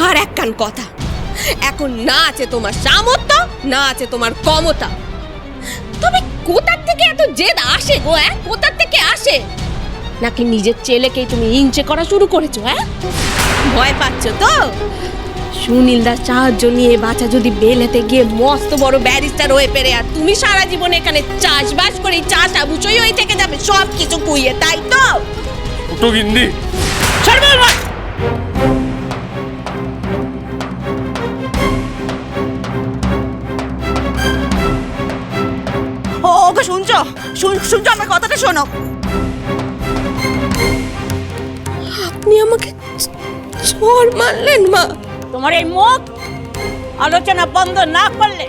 আর একখান কথা, এখন না আছে তোমার সামর্থ্য, না আছে তোমার ক্ষমতা। তবে কোথার থেকে এত জেদ আসে গো? কোথার থেকে আসে? নাকি নিজের ছেলেকেই তুমি ইঞ্চে করা শুরু করেছো? ভয় পাচ্ছ তো? সুনীলদার সাহায্য নিয়ে বাচ্চা যদি বেলেতে গিয়ে মস্ত বড় ব্যারিস্টার হয়ে পেরে, আর তুমি সারা জীবন এখানে চাষবাস করে চাষা বুঝই হয়ে থেকে যাবে সব কিছু কুইয়ে, তাই তো? ছোট গিন্নি, ওকে শুনছো? শুনছো আমার কথাটা? শোনো, আপনি আমাকে চড় মারলেন মা? তোমার এই মুখ আলোচনা বন্ধ না করলে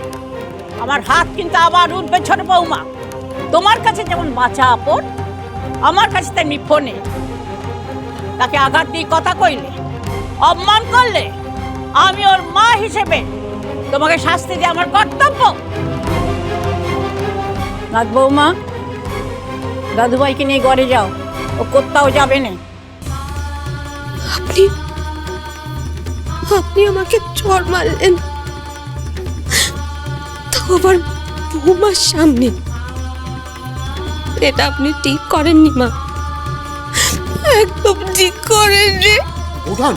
আমার হাত কিন্তু আবার উঠবে ছোট বৌমা। তোমার কাছে যেমন বাঁচা আপন, আমার কাছে তেমনি ফোনে। তাকে আঘাত দিয়ে কথা কইলে, অপমান করলে, আমি ওর মা হিসেবে তোমাকে শাস্তি দিয়ে আমার কর্তব্য। নাথ বৌমা, দাদুভাইকে নিয়ে ঘরে যাও, ও কোথাও যাবে না। আপনি আপনি আমাকে চড় মারলেন, তো আবার বৌমার সামনে। এটা আপনি ঠিক করেননি মা, একদম ঠিক করেননি। বোঠান,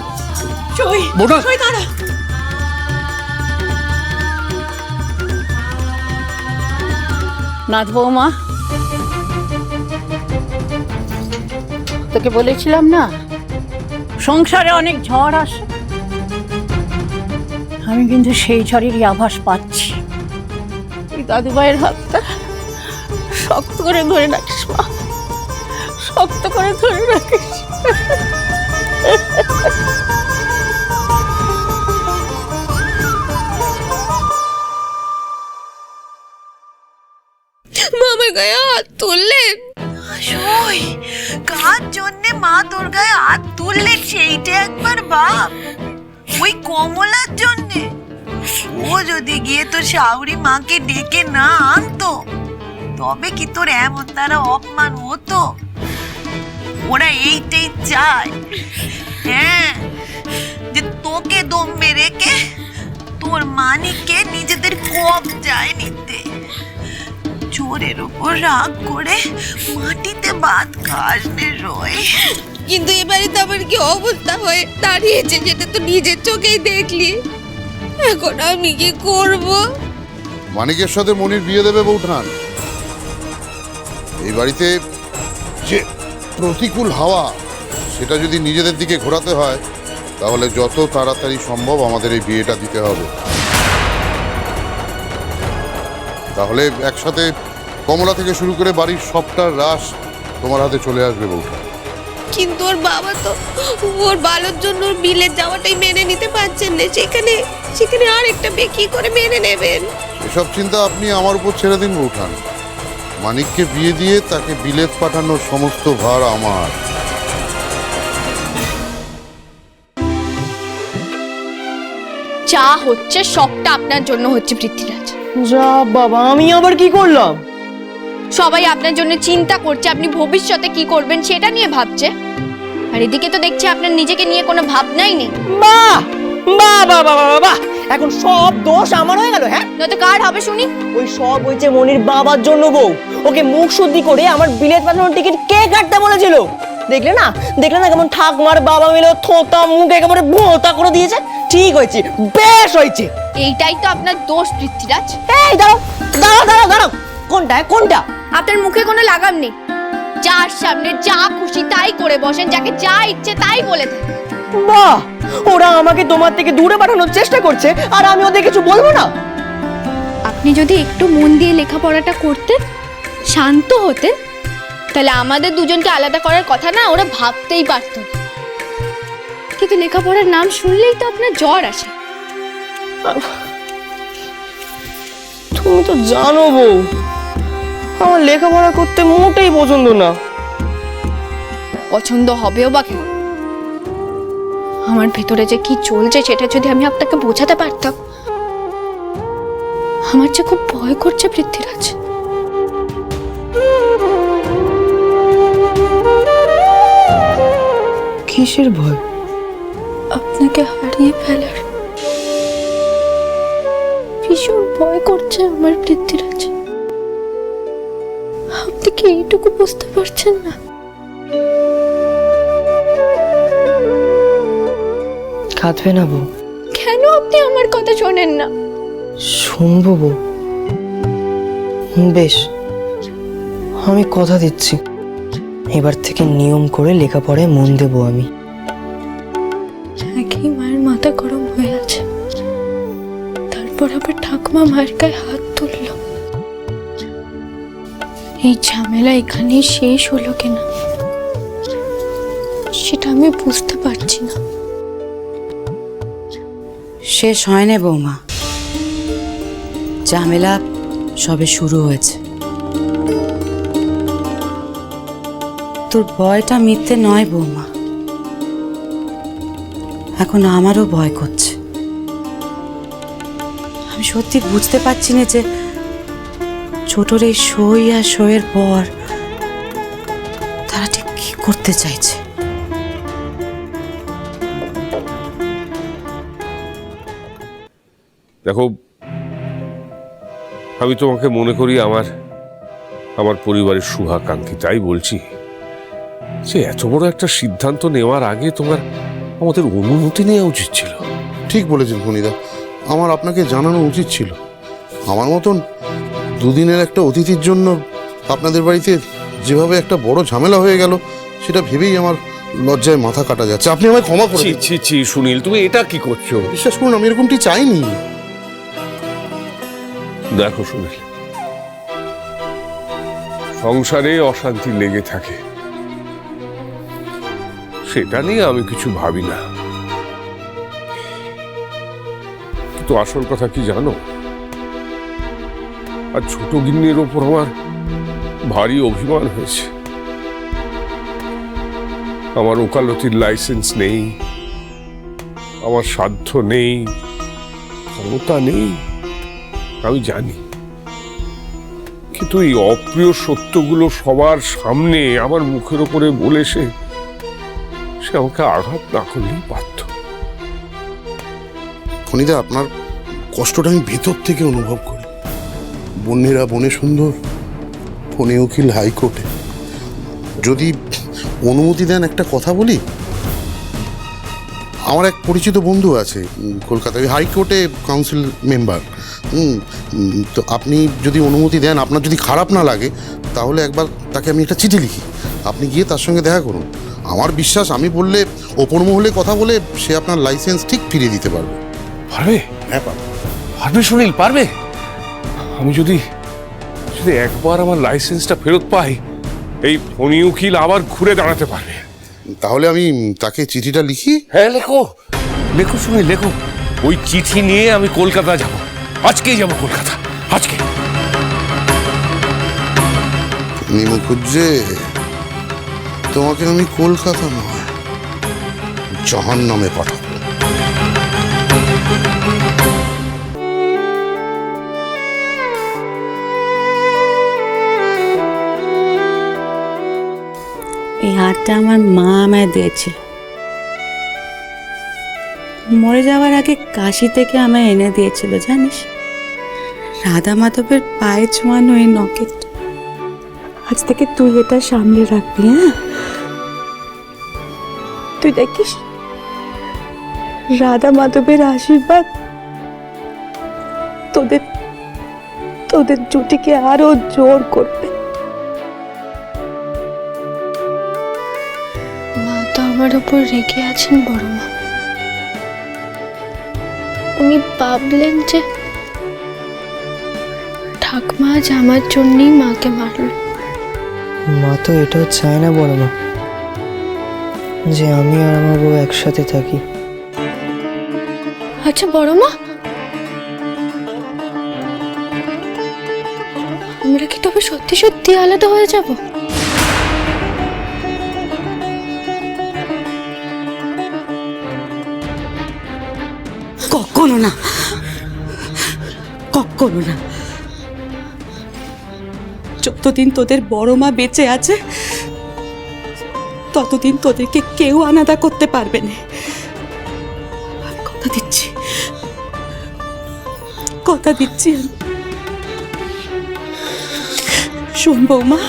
সই বোঠান, সই দাঁড়া। নাথ বৌমা, তোকে বলেছিলাম না সংসারে অনেক ঝড় আসে, আমি কিন্তু সেই ঝড়েরই আভাস পাচ্ছি। তুই দাদুভাইয়ের হাতটা শক্ত করে ধরে রাখিস মা, শক্ত করে ধরে রাখিস। মামার গায়ে হাত তুললেন? কার জন্যে মা তোর গায়ে হাত তুললে সেইটা একবার ভাব। ওই কমলার জন্যে। ও যদি গিয়ে তোর শাউরি মাকে ডেকে না আনতো, তবে কি তোর এমন তারা অপমান হতো? ওরা এইটাই চায়, হ্যাঁ, যে তোকে দমে রেখে তোর মানিককে নিজেদের কবজায় নিতে। চোরের উপর রাগ করে মাটিতে ভাত খাস নে রয়। কিন্তু এবারে তো আমার কি অবস্থা হয়ে দাঁড়িয়েছে সেটা তো নিজের চোখেই দেখলি। এখন আমি কি করব? মানিকের সাথে মনির বিয়ে দেবে বৌঠান। এই বাড়িতে যে প্রতিকূল হাওয়া, সেটা যদি নিজেদের দিকে ঘোরাতে হয়, তাহলে যত তাড়াতাড়ি সম্ভব আমাদের এই বিয়েটা দিতে হবে। তাহলে একসাথে কমলা থেকে শুরু করে বাড়ির সবটা রাশ তোমার হাতে চলে আসবে বৌঠান। কিন্তু ওর বাবা তো ওর ভালোর জন্য ওর বিলেত যাওয়াটাই মেনে নিতে পারছেন না, সেখানে আর একটা বিয়ে কি করে মেনে নেবেন? এসব চিন্তা আপনি আমার উপর ছেড়ে দিন বৌঠান। মানিককে বিয়ে দিয়ে তাকে বিলেত পাঠানোর সমস্ত ভার আমার। যা হচ্ছে সবটা আপনার জন্য হচ্ছে পৃথ্বীরাজ। যা বাবা, আমি আবার কি করলাম? সবাই আপনার জন্য চিন্তা করছে, আপনি ভবিষ্যতে কি করবেন সেটা নিয়ে ভাবছে। আর এদিকে তো দেখছি আপনার নিজেকে নিয়ে কোনো ভাবনাই নেই। বাহ বাহ বাহ বাহ বাহ বাহ, এখন সব দোষ আমার হয়ে গেল? হ্যাঁ, নয়তো কার হবে শুনি? ওই সব হয়েছে মনির বাবার জন্য। বউ ওকে মুখ শুদ্ধি করে আমার বিলেত পাঠানোর টিকিট কে কাটতে বলেছিল? দেখলে না কেমন ঠাকমার বাবা মিলে থোতা মুখ একেবারে ভোতা করে দিয়েছে। ঠিক হয়েছে, বেশ হয়েছে। এইটাই তো আপনার দোষ পৃথ্বীরাজ। এই দাঁড়াও, কোনটা? আপনার মুখে কোনো লাগাম নেই, যার সামনে যা খুশি তাই করে বসেন, যাকে যা ইচ্ছে তাই বলে দেন। বাহ, ওরা আমাকে তোমার থেকে দূরে পাঠানোর চেষ্টা করছে আর আমি ওদের কিছু বলবো না? আপনি যদি একটু মন দিয়ে লেখাপড়াটা করতেন, শান্ত হতেন, তাহলে আমাদের দুজনকে আলাদা করার কথা না ওরা ভাবতেই পারত। কিন্তু লেখাপড়ার নাম শুনলেই তো আপনার জ্বর আসে। তুমি তো জানো বউ, আমার লেখাপড়া করতে মোটেই পছন্দ না। পছন্দ হবেও বা কেন? আমার ভিতরে যে কি চলছে সেটা যদি আমি আপনাকে বোঝাতে পারতাম। আমার যে খুব ভয় করছে পৃথ্বীরাজ। কিসের ভয়? আপনাকে হারিয়ে ফেলার ভীষণ ভয় করছে আমার পৃথ্বীরাজ। আপনি কি এইটুকু বুঝতে পারছেন না? কাঁদবে না বউ? কেন আপনি আমার কথা শোনেন না? শুনবো বউ, বেশ, আমি কথা দিচ্ছি এবার থেকে নিয়ম করে লেখাপড়ায় মন দেবো আমি। একই মায়ের মাথা গরম হয়ে আছে, তারপর আবার ঠাকুমা মায়ের গায়ে হাত তুলল। এই ঝামেলা এখানেই শেষ হলো কিনা সেটা আমি বুঝতে পারছি না। শেষ হয় না বৌমা, ঝামেলা সবে শুরু হয়েছে। তোর ভয়টা মিথ্যে নয় বৌমা, এখন আমারও ভয় করছে। আমি সত্যি বুঝতে পারছি না যে ছোটর এই সই আর সইয়ের পর তারা ঠিক কি করতে চাইছে। দেখো, আমি তোমাকে মনে করি আমার পরিবারের শুভাকাঙ্ক্ষী, তাই বলছি যে এত বড় একটা সিদ্ধান্ত নেওয়ার আগে আমাদের অনুমতি নেওয়া উচিত ছিল। ঠিক বলেছেন ফণিদা, আমার আপনাকে জানানো উচিত ছিল। আমার মতন দুদিনের একটা অতিথির জন্য আপনাদের বাড়িতে যেভাবে একটা বড় ঝামেলা হয়ে গেল, সেটা ভেবেই আমার লজ্জায় মাথা কাটা যাচ্ছে। আপনি আমায় ক্ষমা করে দিন। ছি ছি সুনীল, তুমি এটা কি করছো? বিশ্বাস করুন, আমি এরকমটি চাইনি। দেখো সুনীল, সংসারে অশান্তি লেগে থাকে, সেটা নিয়ে আমি কিছু ভাবি না, কিন্তু আসল কথা কি জানো? আর ছোট গিন্নির ওপর আমার ভারী অভিমান হয়েছে। আমার ওকালতির লাইসেন্স নেই, আমার সাধ্য নেই, ক্ষমতা নেই, আমি জানি, কিন্তু এই অপ্রিয় সত্যগুলো সবার সামনে আমার মুখের উপরে বলে সে আমাকে আঘাত না করলেই পারত। ফণিদা, আপনার কষ্টটা আমি ভেতর থেকে অনুভব করি। বন্যেরা বনে সুন্দর, ফণি উকিল হাইকোর্টে। যদি অনুমতি দেন একটা কথা বলি। আমার এক পরিচিত বন্ধু আছে কলকাতায়, হাইকোর্টে কাউন্সিল মেম্বার। তো আপনি যদি অনুমতি দেন, আপনার যদি খারাপ না লাগে, তাহলে একবার তাকে আমি একটা চিঠি লিখি, আপনি গিয়ে তার সঙ্গে দেখা করুন। আমার বিশ্বাস, আমি বললে ওপর মহলে কথা বলে সে আপনার লাইসেন্স ঠিক ফিরিয়ে দিতে পারবে। পারবে? হ্যাঁ, পারবে। পারবে সুনীল, পারবে। আমি যদি একবার আমার লাইসেন্সটা ফেরত পাই, এই ফণি উকিল আবার ঘুরে দাঁড়াতে পারবে। তাহলে আমি তাকে চিঠিটা লিখি। হ্যাঁ, লেখো লেখো সুনীল, লেখো। ওই চিঠি নিয়ে আমি কলকাতা যাব, আজকেই যাব কলকাতা, আজকে। নিমুখুজ্জে, তোমাকে আমি কলকাতা নয়, জাহান্নামে পাঠাবো। এই হারটা আমার মা আমায় দিয়েছিল, মরে যাওয়ার আগে কাশি থেকে আমায় এনে দিয়েছিল, জানিস? রাধা মাধবের পায়ে ছোঁয়ানো এই নকেট। আজ থেকে তুই এটা সামলে রাখবি, হ্যাঁ? তুই দেখিস রাধা মাধবের আশীর্বাদ তোদের তোদের জুটিকে আরো জোর করবে। মা তো আমার উপর রেগে আছেন বড় মা। উনি ভাবলেন যে ঠাকুমা আজ আমার জন্যই মাকে মারল। মা তো এটাও চায় না বড় মা যে আমি আর আমার বউ একসাথে থাকি। আচ্ছা বড় মা, আমরা কি তবে সত্যি সত্যি আলাদা হয়ে যাব? কখনো না, কখনো না। যতদিন তোদের বড় মা বেঁচে আছে, ততদিন তোদেরকে কেউ আলাদা করতে পারবে না। কথা দিচ্ছি, কথা দিচ্ছি আমি। শোন বৌমা,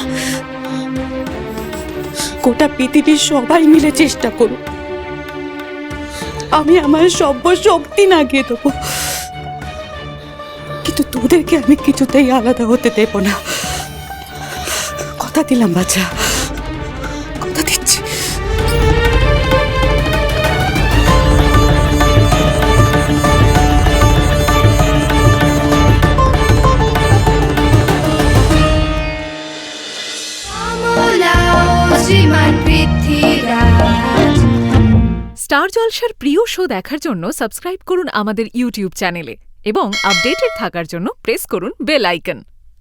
গোটা পৃথিবীর সবাই মিলে চেষ্টা করুক, আমি আমার সর্ব শক্তি লাগিয়ে দেবো, কিন্তু তোদেরকে আমি কিছুতেই আলাদা হতে দেব না। কথা দিলাম বাচ্চা, কথা দিচ্ছি। স্টার জলসার প্রিয় শো দেখার জন্য সাবস্ক্রাইব করুন আমাদের ইউটিউব চ্যানেলে এবং আপডেটেড থাকার জন্য প্রেস করুন বেল আইকন।